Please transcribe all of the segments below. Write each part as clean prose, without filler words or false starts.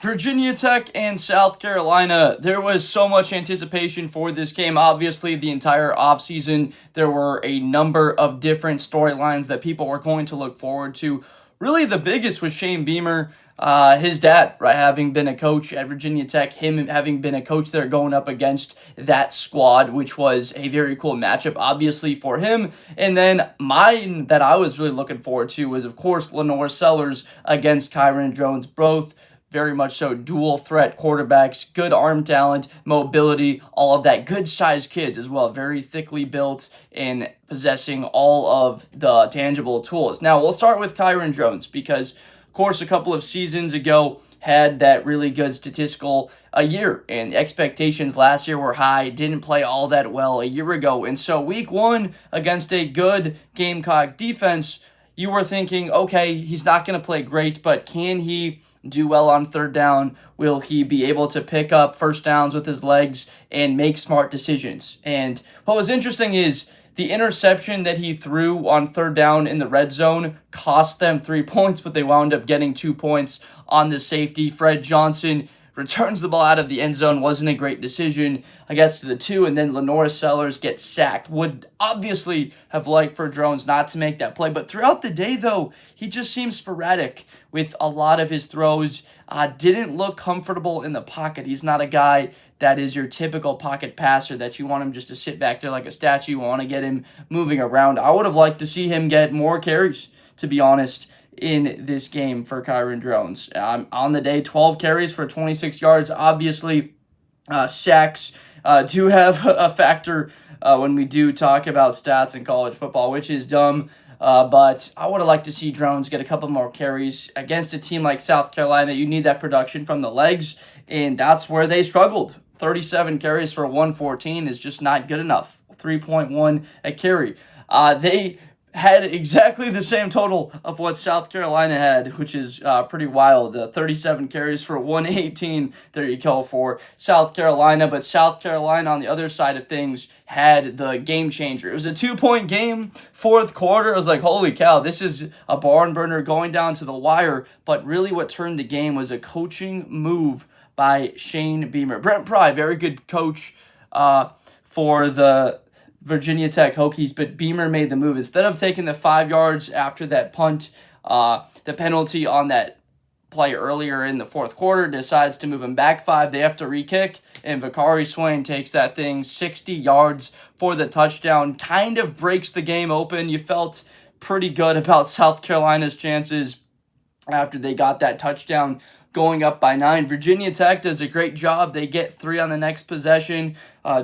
Virginia Tech and South Carolina, there was so much anticipation for this game. Obviously, the entire offseason, there were a number of different storylines that people were going to look forward to. Really, the biggest was Shane Beamer, his dad, right, having been a coach at Virginia Tech, him having been a coach there going up against that squad, which was a very cool matchup, obviously, for him. And then mine that I was really looking forward to was, of course, LaNorris against Kyron Drones, both very much so dual threat quarterbacks, good arm talent, mobility, all of that. Good sized kids as well, very thickly built and possessing all of the tangible tools. Now, we'll start with Kyron Drones because, of course, a couple of seasons ago, had that really good statistical year, and expectations last year were high, didn't play all that well a year ago. And so week one against a good Gamecock defense, you were thinking, okay, he's not going to play great, but can he do well on third down? Will he be able to pick up first downs with his legs and make smart decisions? And what was interesting is the interception that he threw on third down in the red zone cost them 3 points, but they wound up getting 2 points on the safety. Fred Johnson returns the ball out of the end zone. Wasn't a great decision. I guess to the 2, and then LaNorris gets sacked. Would obviously have liked for Drones not to make that play, but throughout the day, though, he just seems sporadic with a lot of his throws. Didn't look comfortable in the pocket. He's not a guy that is your typical pocket passer that you want him just to sit back there like a statue. You want to get him moving around. I would have liked to see him get more carries, to be honest, in this game for Kyron Drones. On the day, 12 carries for 26 yards. Obviously, sacks do have a factor when we do talk about stats in college football, which is dumb. But I would have liked to see Drones get a couple more carries against a team like South Carolina. You need that production from the legs, and that's where they struggled. 37 carries for 114 is just not good enough. 3.1 a carry. They had exactly the same total of what South Carolina had, which is pretty wild. 37 carries for 118. There you go for South Carolina. But South Carolina, on the other side of things, had the game changer. It was a 2-point game, fourth quarter. I was like, holy cow, this is a barn burner going down to the wire. But really what turned the game was a coaching move by Shane Beamer. Brent Pry, very good coach for the Virginia Tech Hokies, but Beamer made the move. Instead of taking the 5 yards after that punt, the penalty on that play earlier in the fourth quarter, decides to move him back 5. They have to re-kick, and Vakari Swain takes that thing 60 yards for the touchdown. Kind of breaks the game open. You felt pretty good about South Carolina's chances after they got that touchdown, going up by 9. Virginia Tech does a great job. They get 3 on the next possession.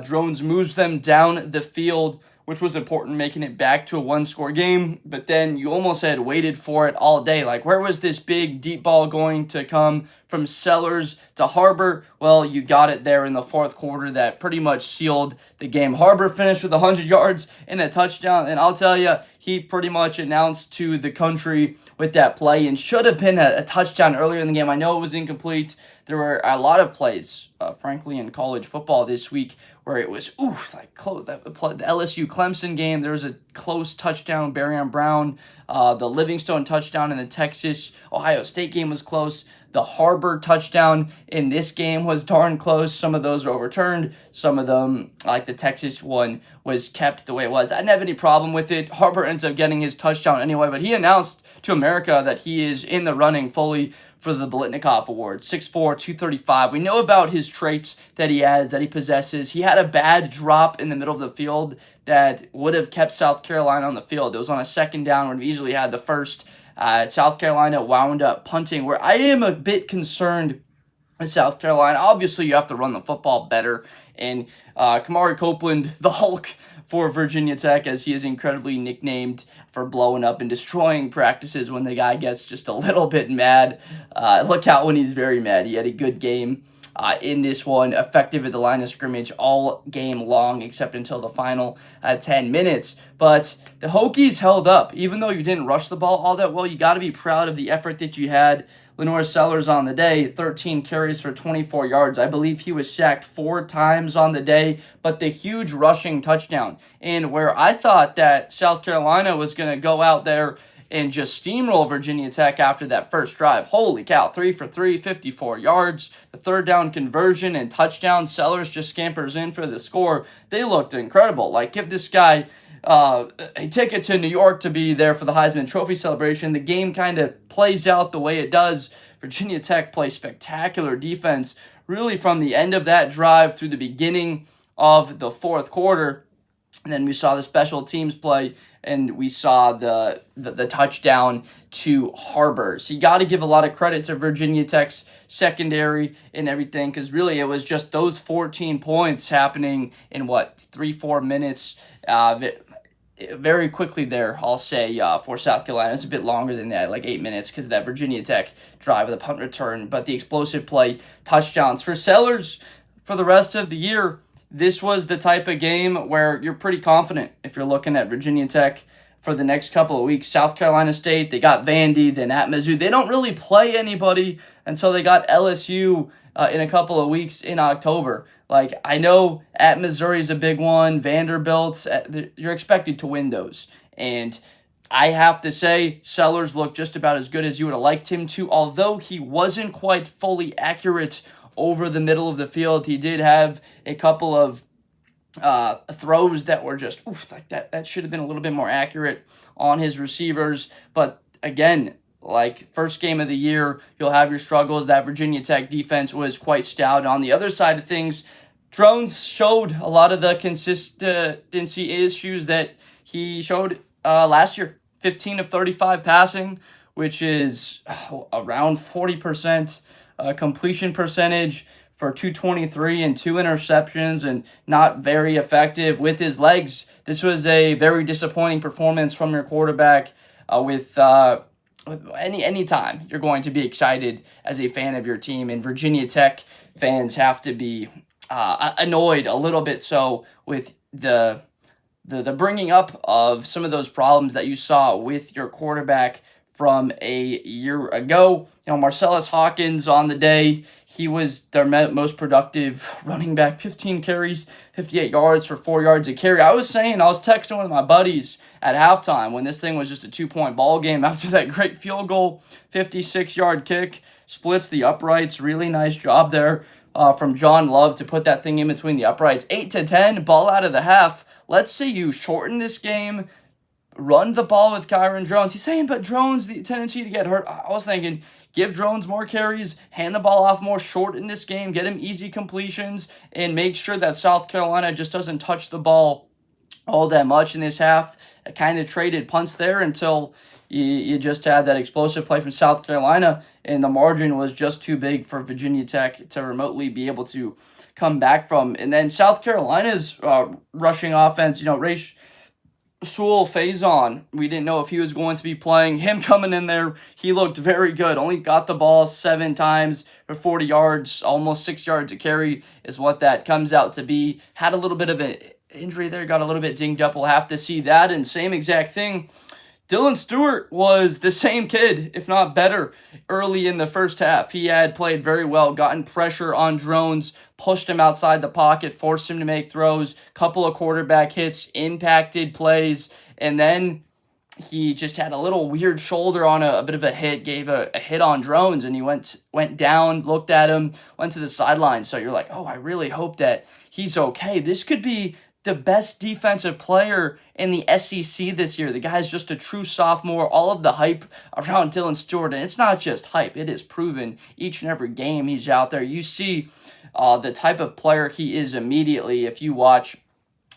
Drones moves them down the field, which was important, making it back to a one-score game. But then you almost had waited for it all day. Like, where was this big deep ball going to come from Sellers to Harbor? Well, you got it there in the fourth quarter. That pretty much sealed the game. Harbor finished with 100 yards and a touchdown. And I'll tell you, he pretty much announced to the country with that play, and should have been a touchdown earlier in the game. I know it was incomplete. There were a lot of plays, frankly, in college football this week where it was, like close. The LSU Clemson game, there was a close touchdown, Barry Brown. The Livingstone touchdown in the Texas Ohio State game was close. The Harbor touchdown in this game was darn close. Some of those were overturned. Some of them, like the Texas one, was kept the way it was. I didn't have any problem with it. Harbor ends up getting his touchdown anyway, but he announced to America that he is in the running fully for the Biletnikoff Award. 6'4", 235. We know about his traits that he has, that he possesses. He had a bad drop in the middle of the field that would have kept South Carolina on the field. It was on a second down, would have easily had the first. South Carolina wound up punting, where I am a bit concerned with South Carolina. Obviously, you have to run the football better. And Kamari Copeland, the Hulk for Virginia Tech, as he is incredibly nicknamed for blowing up and destroying practices when the guy gets just a little bit mad. Look out when he's very mad. He had a good game in this one, effective at the line of scrimmage all game long, except until the final 10 minutes. But the Hokies held up. Even though you didn't rush the ball all that well, you got to be proud of the effort that you had. LaNorris on the day, 13 carries for 24 yards. I believe he was sacked 4 times on the day, but the huge rushing touchdown. And where I thought that South Carolina was going to go out there and just steamroll Virginia Tech after that first drive. Holy cow, 3 for 3, 54 yards. The third down conversion and touchdown. Sellers just scampers in for the score. They looked incredible. Like, give this guy a ticket to New York to be there for the Heisman Trophy celebration. The game kind of plays out the way it does. Virginia Tech plays spectacular defense really from the end of that drive through the beginning of the fourth quarter. And then we saw the special teams play, and we saw the touchdown to Harbor. So you got to give a lot of credit to Virginia Tech's secondary and everything, because really it was just those 14 points happening in, 3-4 minutes. Very quickly there, I'll say, for South Carolina. It's a bit longer than that, like 8 minutes, because of that Virginia Tech drive with a punt return. But the explosive play, touchdowns. For Sellers, for the rest of the year, this was the type of game where you're pretty confident if you're looking at Virginia Tech for the next couple of weeks. South Carolina State, they got Vandy, then at Mizzou. They don't really play anybody until they got LSU in a couple of weeks in October. Like, I know at Missouri is a big one. Vanderbilt, you're expected to win those. And I have to say, Sellers looked just about as good as you would have liked him to, although he wasn't quite fully accurate over the middle of the field. He did have a couple of throws that were just, like that should have been a little bit more accurate on his receivers. But again, like, first game of the year, you'll have your struggles. That Virginia Tech defense was quite stout. On the other side of things, Drones showed a lot of the consistency issues that he showed last year. 15 of 35 passing, which is around 40% completion percentage for 223 and 2 interceptions, and not very effective with his legs. This was a very disappointing performance from your quarterback. With any time you're going to be excited as a fan of your team, and Virginia Tech fans have to be annoyed a little bit so with the bringing up of some of those problems that you saw with your quarterback from a year ago. Marcellus Hawkins on the day, he was their most productive running back, 15 carries, 58 yards for 4 yards a carry. I was texting with my buddies at halftime when this thing was just a 2-point ball game after that great field goal, 56-yard kick, splits the uprights. Really nice job there from John Love to put that thing in between the uprights. 8-10, ball out of the half. Let's say you shorten this game, run the ball with Kyron Drones. He's saying, but Drones, the tendency to get hurt. I was thinking, give Drones more carries, hand the ball off more, shorten this game, get him easy completions, and make sure that South Carolina just doesn't touch the ball all that much in this half. I kind of traded punts there until you just had that explosive play from South Carolina, and the margin was just too big for Virginia Tech to remotely be able to come back from. And then South Carolina's rushing offense, Sewell Faison, we didn't know if he was going to be playing. Him coming in there, he looked very good. Only got the ball 7 times for 40 yards, almost 6 yards a carry is what that comes out to be. Had a little bit of an injury there, got a little bit dinged up. We'll have to see that. And same exact thing, Dylan Stewart was the same kid, if not better, early in the first half. He had played very well, gotten pressure on Drones, pushed him outside the pocket, forced him to make throws, couple of quarterback hits, impacted plays, and then he just had a little weird shoulder on a bit of a hit, gave a hit on Drones, and he went down, looked at him, went to the sideline. So you're like, I really hope that he's okay. This could be the best defensive player in the SEC this year. The guy's just a true sophomore. All of the hype around Dylan Stewart, and it's not just hype. It is proven each and every game he's out there. You see the type of player he is immediately if you watch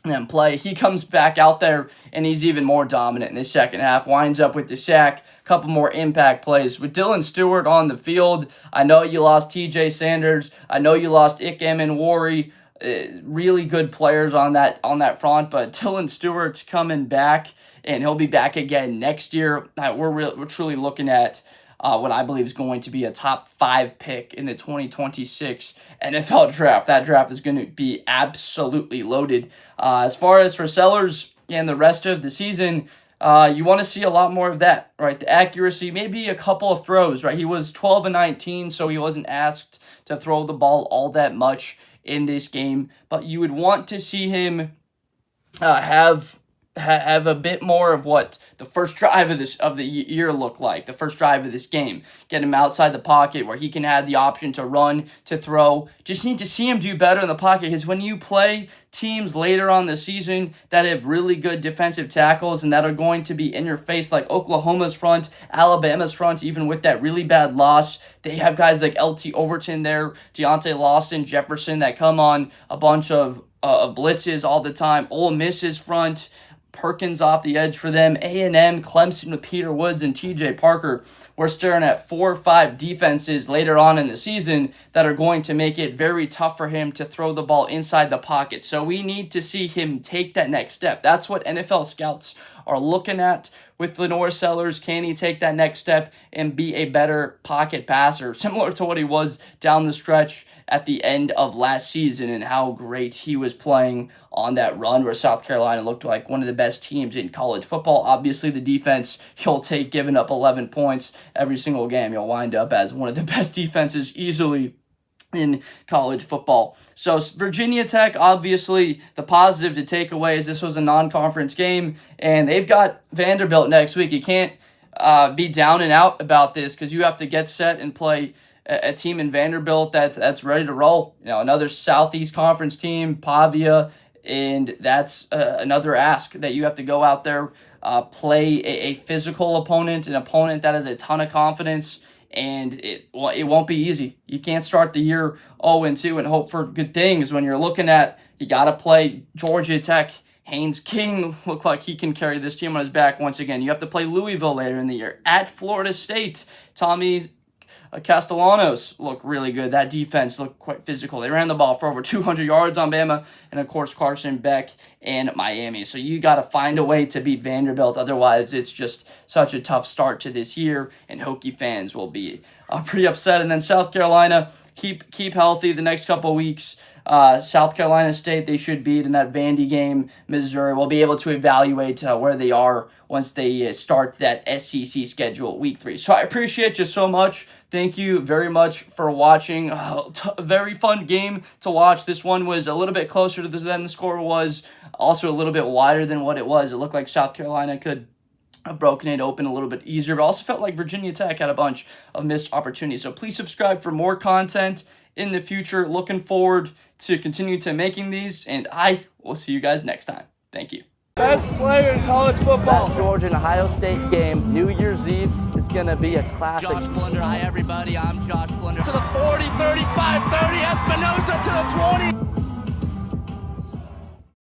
them play. He comes back out there, and he's even more dominant in the second half. Winds up with the sack, couple more impact plays. With Dylan Stewart on the field, I know you lost TJ Sanders. I know you lost Ikem and Worry. Really good players on that front, but Dylan Stewart's coming back, and he'll be back again next year. We're truly looking at what I believe is going to be a top 5 pick in the 2026 NFL draft. That draft is going to be absolutely loaded. As far as for Sellers and the rest of the season, you want to see a lot more of that, right? The accuracy, maybe a couple of throws, right? He was 12-19, so he wasn't asked to throw the ball all that much in this game, but you would want to see him have have a bit more of what the first drive of the year looked like, the first drive of this game. Get him outside the pocket where he can have the option to run, to throw. Just need to see him do better in the pocket, because when you play teams later on the season that have really good defensive tackles and that are going to be in your face, like Oklahoma's front, Alabama's front, even with that really bad loss, they have guys like LT Overton there, Deontay Lawson, Jefferson, that come on a bunch of blitzes all the time. Ole Miss's front, Perkins off the edge for them. A&M, Clemson with Peter Woods and TJ Parker. We're staring at 4 or 5 defenses later on in the season that are going to make it very tough for him to throw the ball inside the pocket. So we need to see him take that next step. That's what NFL scouts are looking at with LaNorris Sellers. Can he take that next step and be a better pocket passer, similar to what he was down the stretch at the end of last season and how great he was playing on that run where South Carolina looked like one of the best teams in college football. Obviously, the defense you'll take giving up 11 points every single game. You'll wind up as one of the best defenses easily in college football. So Virginia Tech, obviously, the positive to take away is this was a non-conference game, and they've got Vanderbilt next week. You can't be down and out about this, because you have to get set and play a team in Vanderbilt that's ready to roll. You know, another Southeast Conference team, Pavia, and that's another ask that you have to go out there, play a physical opponent, an opponent that has a ton of confidence. And it won't be easy. You can't start the year 0-2 and hope for good things when you're looking at, you got to play Georgia Tech. Haynes King look like he can carry this team on his back once again. You have to play Louisville later in the year. At Florida State, Tommy Castellanos look really good. That defense looked quite physical. They ran the ball for over 200 yards on Bama, and of course Carson Beck and Miami. So you got to find a way to beat Vanderbilt. Otherwise, it's just such a tough start to this year, and Hokie fans will be pretty upset. And then South Carolina, keep healthy the next couple of weeks. South Carolina State, they should beat in that Vandy game. Missouri will be able to evaluate where they are once they start that SEC schedule week 3. So I appreciate you so much. Thank you very much for watching. A very fun game to watch. This one was a little bit closer to than the score was. Also a little bit wider than what it was. It looked like South Carolina could have broken it open a little bit easier, but also felt like Virginia Tech had a bunch of missed opportunities. So please subscribe for more content in the future. Looking forward to continue to making these, and I will see you guys next time. Thank you. Best player in college football. That Georgia and Ohio State game, New Year's Eve, is going to be a classic. Josh Blunder. Hi, everybody. I'm Josh Blunder. To the 40, 35, 30, Espinosa to the 20.